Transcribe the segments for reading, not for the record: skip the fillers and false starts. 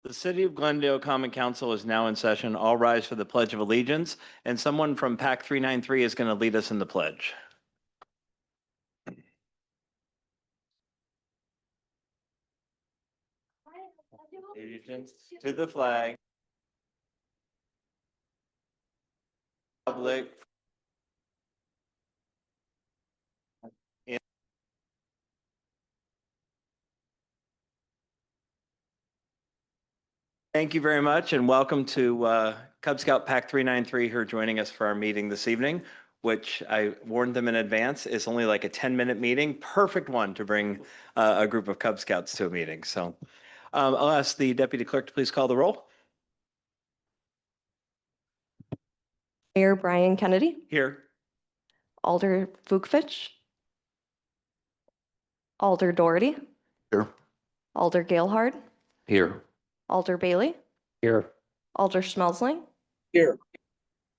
The City of Glendale Common Council is now in session. All rise for the Pledge of Allegiance, and someone from PAC 393 is going to lead us in the pledge. Allegiance to the flag, public. Thank you very much, and welcome to Cub Scout PAC 393 who are joining us for our meeting this evening, which I warned them in advance is only like a 10-minute meeting. Perfect one to bring a group of Cub Scouts to a meeting. So I'll ask the deputy clerk to please call the roll. Mayor Brian Kennedy, Here. Alder Vukovic, Alder Doherty, Here. Alder Gailhard, Here. Alder Bailey, Here. Alder Schmelzling, Here.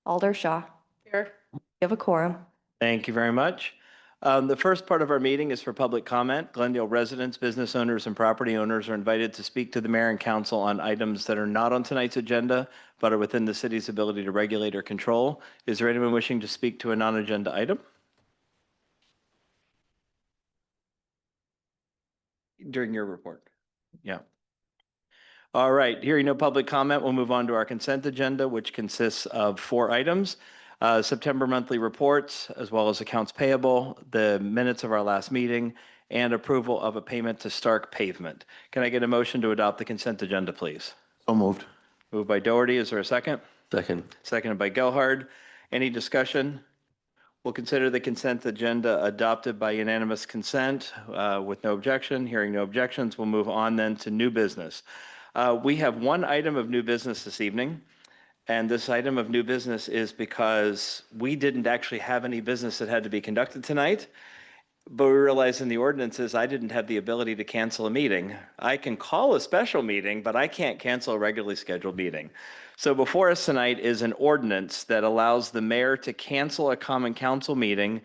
Alder Shaw. Here. You have a quorum. Thank you very much. The first part of our meeting is for public comment. Glendale residents, business owners, and property owners are invited to speak to the mayor and council on items that are not on tonight's agenda, but are within the city's ability to regulate or control. Is there anyone wishing to speak to a non-agenda item? During your report? Yeah. All right, hearing no public comment, we'll move on to our consent agenda, which consists of 4 items. September monthly reports, as well as accounts payable, the minutes of our last meeting, and approval of a payment to Stark Pavement. Can I get a motion to adopt the consent agenda, please? So moved. Moved by Doherty. Is there a second? Second. Seconded by Gelhard. Any discussion? We'll consider the consent agenda adopted by unanimous consent with no objection. Hearing no objections, we'll move on then to new business. We have one item of new business this evening. And this item of new business is because we didn't actually have any business that had to be conducted tonight, but we realized in the ordinances, I didn't have the ability to cancel a meeting. I can call a special meeting, but I can't cancel a regularly scheduled meeting. So before us tonight is an ordinance that allows the mayor to cancel a common council meeting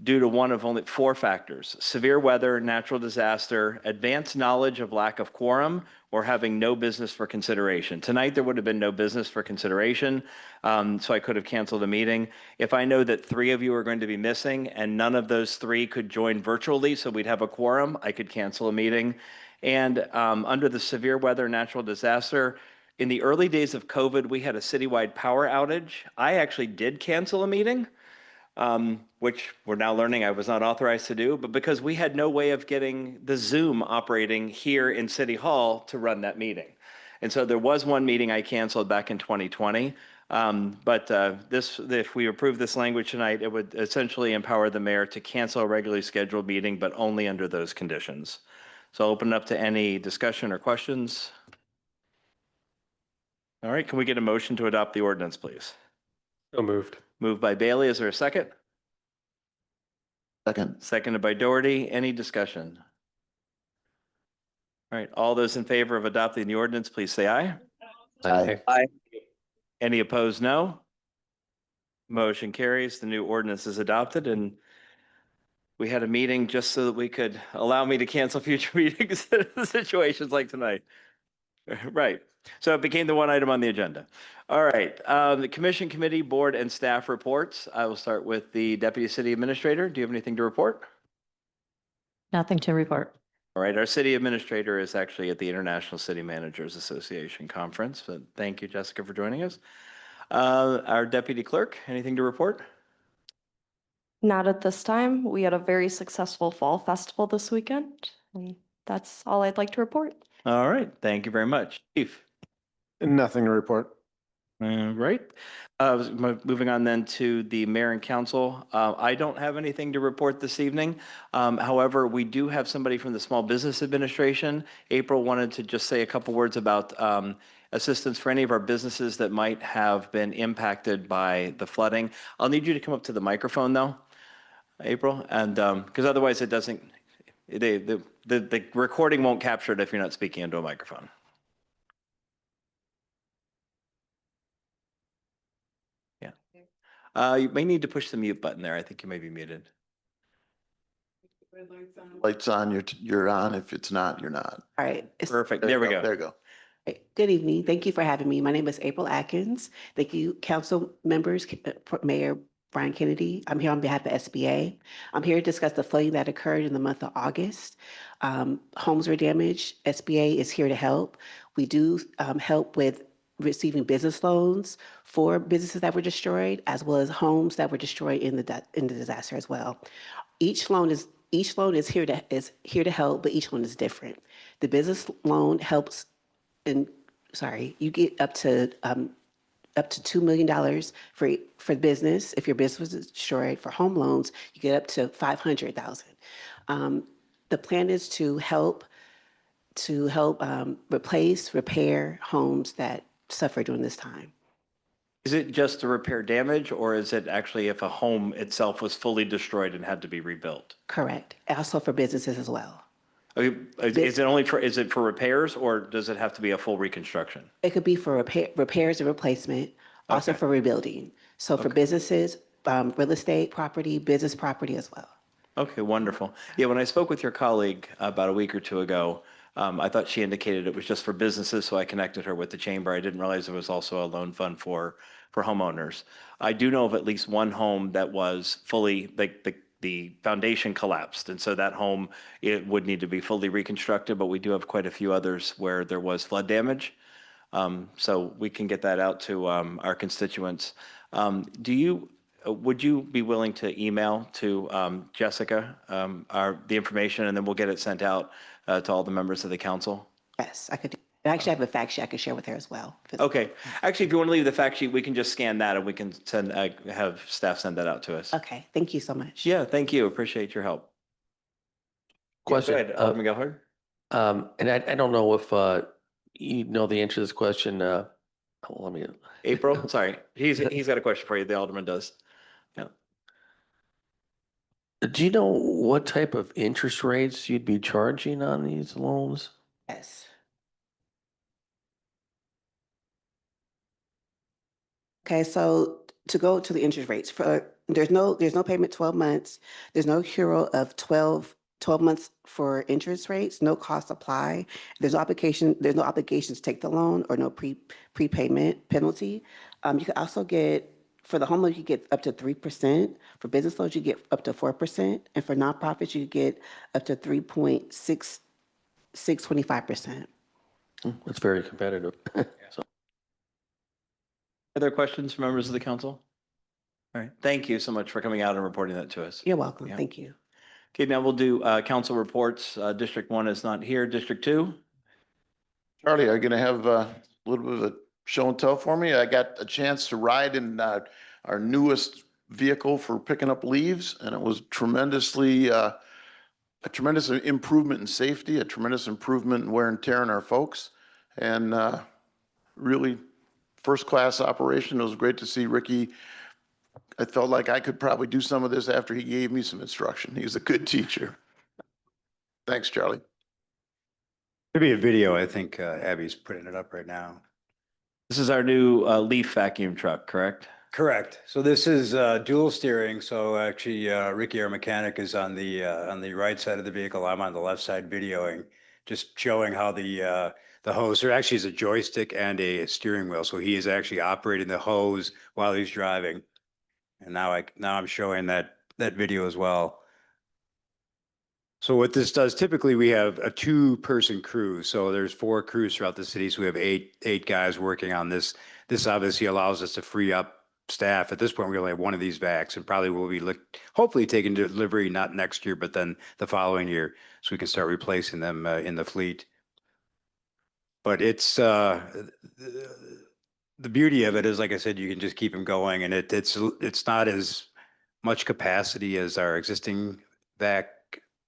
due to one of only 4 factors: severe weather, natural disaster, advanced knowledge of lack of quorum, or having no business for consideration. Tonight, there would have been no business for consideration, so I could have canceled a meeting. If I know that 3 of you are going to be missing and none of those 3 could join virtually, so we'd have a quorum, I could cancel a meeting. And under the severe weather, natural disaster, in the early days of COVID, we had a citywide power outage. I actually did cancel a meeting. Which we're now learning I was not authorized to do, but because we had no way of getting the Zoom operating here in City Hall to run that meeting. And so there was one meeting I canceled back in 2020. If we approve this language tonight, it would essentially empower the mayor to cancel a regularly scheduled meeting, but only under those conditions. So I'll open it up to any discussion or questions. All right, can we get a motion to adopt the ordinance, please? So moved. Moved by Bailey. Is there a second? Second. Seconded by Doherty. Any discussion? All right, all those in favor of adopting the ordinance, please say aye. Aye. Any opposed, no. Motion carries. The new ordinance is adopted, and we had a meeting just so that we could allow me to cancel future meetings in situations like tonight. Right. So it became the one item on the agenda. All right. The commission, committee, board, and staff reports. I will start with the deputy city administrator. Do you have anything to report? Nothing to report. All right. Our city administrator is actually at the International City Managers Association conference. But thank you, Jessica, for joining us. Our deputy clerk, anything to report? Not at this time. We had a very successful fall festival this weekend, and that's all I'd like to report. All right. Thank you very much. Chief. Nothing to report. All right. Moving on then to the mayor and council. I don't have anything to report this evening. However, we do have somebody from the Small Business Administration. April wanted to just say a couple words about assistance for any of our businesses that might have been impacted by the flooding. I'll need you to come up to the microphone though, April, and because otherwise it doesn't, the recording won't capture it if you're not speaking into a microphone. You may need to push the mute button there. I think you may be muted. Lights on, you're on. If it's not, you're not. All right. Perfect. There we go. There you go. Good evening. Thank you for having me. My name is April Atkins. Thank you, council members, Mayor Brian Kennedy. I'm here on behalf of SBA. I'm here to discuss the flooding that occurred in the month of August. Homes were damaged. SBA is here to help. We do help with receiving business loans for businesses that were destroyed, as well as homes that were destroyed in the disaster as well. Each loan is here to help, but each one is different. The business loan helps. And you get up to $2 million for business. If your business was destroyed, for home loans, you get up to $500,000. The plan is to help repair homes that suffer during this time. Is it just to repair damage, or is it actually if a home itself was fully destroyed and had to be rebuilt? Correct. Also for businesses as well. Okay, is it for repairs, or does it have to be a full reconstruction? It could be for repairs and replacement, also Okay. for rebuilding. So for businesses, real estate property, business property as well. Okay, wonderful. Yeah, when I spoke with your colleague about a week or two ago, I thought she indicated it was just for businesses, so I connected her with the chamber. I didn't realize there was also a loan fund for homeowners. I do know of at least one home that was fully, the foundation collapsed, and so that home, it would need to be fully reconstructed, but we do have quite a few others where there was flood damage. So we can get that out to our constituents. Would you be willing to email to Jessica the information, and then we'll get it sent out to all the members of the council? Yes, I could. I actually have a fact sheet I could share with her as well. Okay. Actually, if you want to leave the fact sheet, we can just scan that and we can have staff send that out to us. Okay, thank you so much. Yeah, thank you. Appreciate your help. Question. Yeah, go ahead, Alderman Gellhard. And I don't know if you know the answer to this question. Let me. April, sorry. He's got a question for you. The Alderman does. Yeah. Do you know what type of interest rates you'd be charging on these loans? Yes. Okay, so to go to the interest rates, there's no payment 12 months. There's no hero of 12 months for interest rates, no costs apply. There's no obligation to take the loan or no prepayment penalty. You can also get, for the home loan, you get up to 3%. For business loans, you get up to 4%. And for nonprofits, you get up to 3.625%. It's very competitive. So. Other questions from members of the council? All right. Thank you so much for coming out and reporting that to us. You're welcome. Yeah. Thank you. Okay, now we'll do council reports. District 1 is not here. District 2? Charlie, are you going to have a little bit of a show and tell for me? I got a chance to ride in our newest vehicle for picking up leaves, and it was tremendously a tremendous improvement in safety, a tremendous improvement in wear and tear on our folks, and really first-class operation. It was great to see Ricky. I felt like I could probably do some of this after he gave me some instruction. He was a good teacher. Thanks, Charlie. Maybe a video. I think Abby's putting it up right now. This is our new leaf vacuum truck, correct? Correct. So this is dual steering. So actually, Ricky, our mechanic, is on the right side of the vehicle. I'm on the left side videoing, just showing how the hose. There actually is a joystick and a steering wheel. So he is actually operating the hose while he's driving. And now I'm showing that video as well. So what this does, typically we have a 2-person crew. So there's 4 crews throughout the city. So we have eight guys working on this. This obviously allows us to free up staff. At this point, we only have one of these vacs, and probably will be hopefully taken delivery not next year, but then the following year, so we can start replacing them in the fleet. But it's the beauty of it is, like I said, you can just keep them going, and it's not as much capacity as our existing vac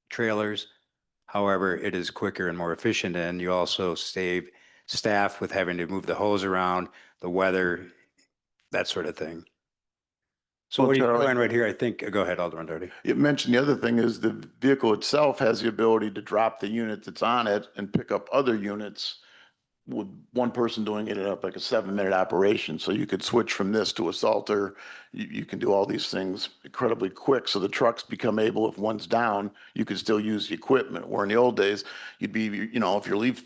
trailers. However, it is quicker and more efficient, and you also save staff with having to move the hose around, the weather, that sort of thing. So Well, what are you Charlie, doing right here? I think, go ahead, Alderman Doty. You mentioned the other thing is the vehicle itself has the ability to drop the unit that's on it and pick up other units with one person doing it up like a 7-minute operation. So you could switch from this to a Salter. You can do all these things incredibly quick. So the trucks become able, if one's down, you could still use the equipment. Where in the old days, you'd be, if your leaf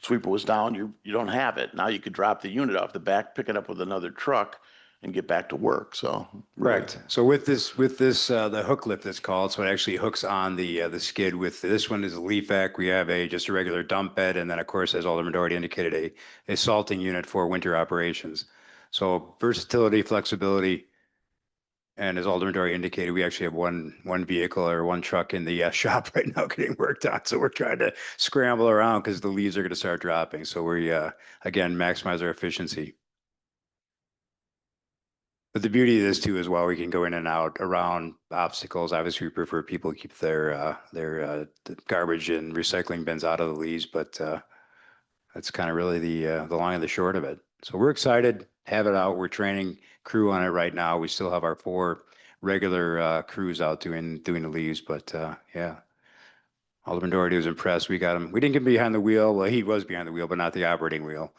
sweeper was down, you don't have it. Now you could drop the unit off the back, pick it up with another truck and get back to work. So. really- Correct. So with this, the hook lift it's called, so it actually hooks on the skid with, this one is a leaf vac. We have just a regular dump bed. And then of course, as Alderman Doherty indicated, a salting unit for winter operations. So versatility, flexibility. And as Alderman Doherty indicated, we actually have one vehicle or one truck in the shop right now getting worked on. So we're trying to scramble around because the leaves are going to start dropping. So we, again, maximize our efficiency. But the beauty of this too is while we can go in and out around obstacles, obviously we prefer people to keep their garbage and recycling bins out of the leaves, but that's kind of really the long and the short of it. So we're excited, have it out. We're training crew on it right now. We still have our 4 regular crews out doing the leaves, but yeah. Alderman Doherty was impressed. We got him. We didn't get him behind the wheel. Well, he was behind the wheel, but not the operating wheel.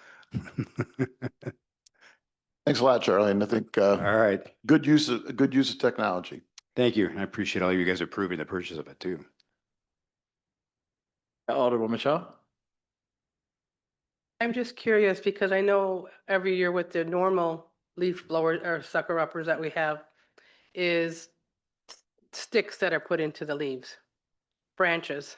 Thanks a lot, Charlie. And I think All right. good use of technology. Thank you. I appreciate all you guys approving the purchase of it too. Alderwoman Shaw? I'm just curious because I know every year with the normal leaf blower or sucker uppers that we have is sticks that are put into the leaves, branches.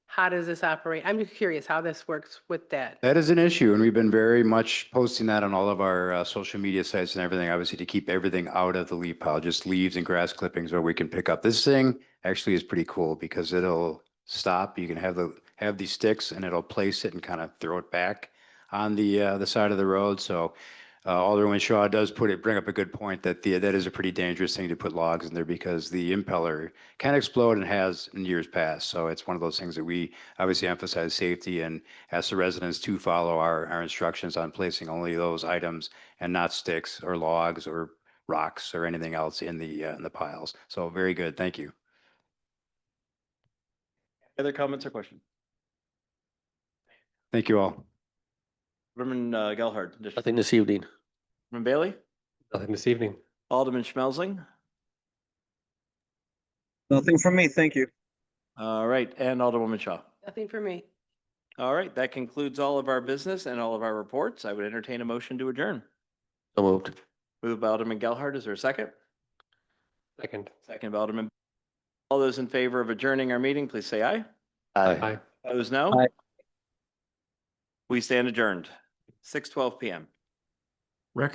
How does this operate? I'm just curious how this works with that. That is an issue, and we've been very much posting that on all of our social media sites and everything, obviously to keep everything out of the leaf pile, just leaves and grass clippings where we can pick up. This thing actually is pretty cool because it'll stop. You can have these sticks and it'll place it and kind of throw it back on the side of the road. So Alderman Shaw does bring up a good point that that is a pretty dangerous thing to put logs in there because the impeller can explode and has in years past. So it's one of those things that we obviously emphasize safety and ask the residents to follow our instructions on placing only those items and not sticks or logs or rocks or anything else in the piles. So very good. Thank you. Other comments or questions? Thank you all. Alderman Gelhard? Nothing this evening. Alderman Bailey? Nothing this evening. Alderman Schmelzing? Nothing from me, thank you. All right, and Alderwoman Shaw? Nothing for me. All right, that concludes all of our business and all of our reports. I would entertain a motion to adjourn. So moved. Moved by Alderman Gelhard. Is there a second? Second. Second by Alderman. All those in favor of adjourning our meeting, please say aye. Aye. Opposed, no. Aye. We stand adjourned. 6:12 p.m.